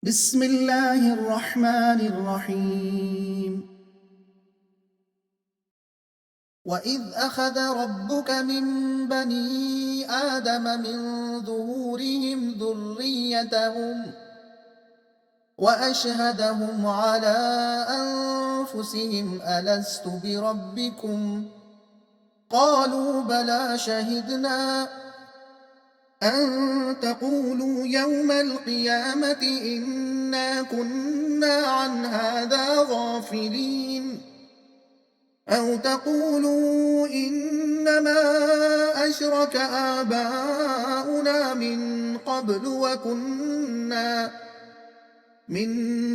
بسم الله الرحمن الرحيم. وإذ أخذ ربك من بني آدم من ظهورهم ذريتهم وأشهدهم على أنفسهم ألست بربكم قالوا بلى شهدنا أن تقولوا يوم القيامة إنا كنا عن هذا غافلين أو تقولوا إنما أشرك آباؤنا من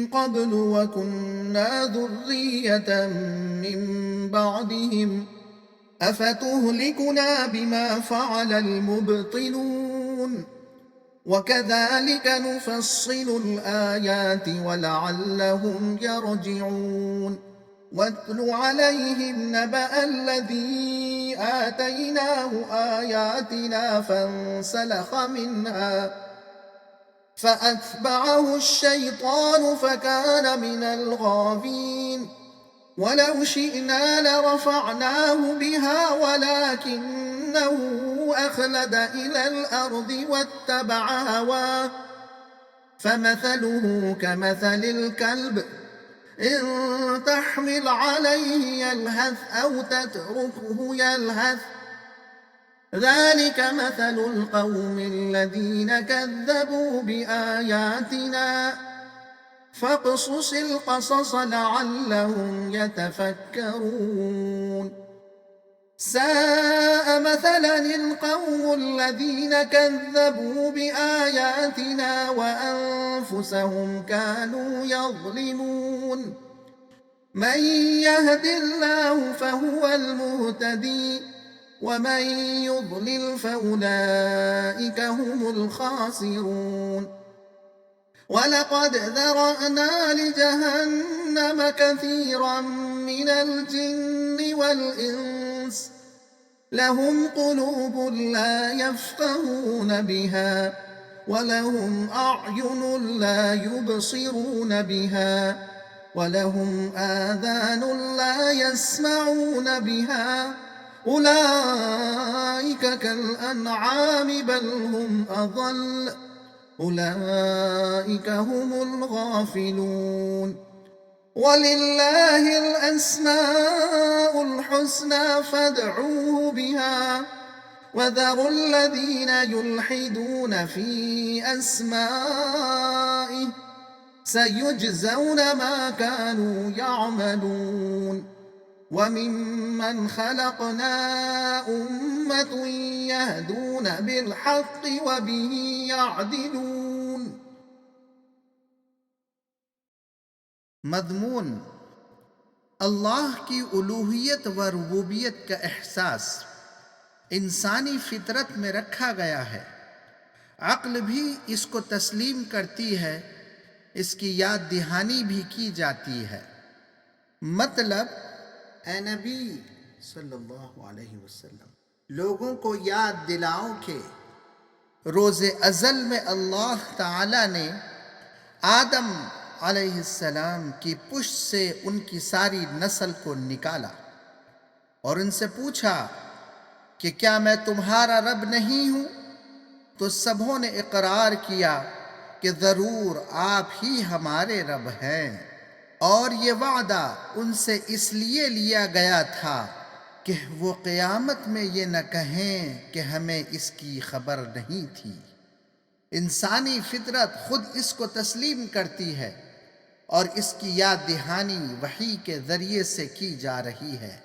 قبل وكنا ذرية من بعدهم أفتهلكنا بما فعل المبطلون وكذلك نفصل الآيات ولعلهم يرجعون. واتل عليهم نبأ الذي آتيناه آياتنا فانسلخ منها فأتبعه الشيطان فكان من الغاوين. ولو شئنا لرفعناه بها ولكنه أخلد إلى الأرض واتبع هواه فمثله كمثل الكلب إن تحمل عليه يلهث أو تتركه يلهث ذلك مثل القوم الذين كذبوا بآياتنا فاقصص القصص لعلهم يتفكرون. ساء مثلا القوم الذين كذبوا بآياتنا وأنفسهم كانوا يظلمون. من يهد الله فهو المهتدي ومن يضلل فأولئك هم الخاسرون. ولقد ذرأنا لجهنم كثيرا من الجن والإنس لهم قلوب لا يفقهون بها ولهم أعين لا يبصرون بها ولهم آذان لا يسمعون بها أولئك كالأنعام بل هم أضل أولئك هم الغافلون. ولله الأسماء الحسنى فادعوه بها وذروا الذين يلحدون في أسمائه سيجزون ما كانوا يعملون. وممن خلقنا أمة يهدون بالحق وبه يعدلون. मज़मून अल्लाह की उलूहियत व रुबूबियत का एहसास इंसानी फितरत में रखा गया है। अक्ल भी इसको तस्लीम करती है, इसकी याद दहानी भी की जाती है। मतलब ए नबी सल्लल्लाहु अलैहि वसल्लम, लोगों को याद दिलाओ कि रोज़े अज़ल में अल्लाह ताला ने आदम अलैहिस्सलाम की पुश्त से उनकी सारी नस्ल को निकाला और उनसे पूछा कि क्या मैं तुम्हारा रब नहीं हूँ? तो सबों ने इकरार किया कि ज़रूर आप ही हमारे रब हैं। और ये वादा उनसे इसलिए लिया गया था कि वो क़यामत में ये न कहें कि हमें इसकी खबर नहीं थी। इंसानी फितरत खुद इसको तस्लीम करती है और इसकी याद दहानी वही के ज़रिए से की जा रही है।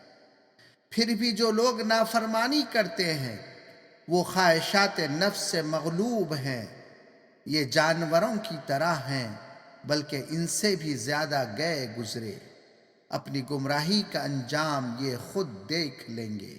फिर भी जो लोग नाफरमानी करते हैं वो ख्वाहिशात नफ्स से मग़लूब हैं। ये जानवरों की तरह हैं, बल्कि इनसे भी ज़्यादा गए गुज़रे। अपनी गुमराही का अंजाम ये खुद देख लेंगे।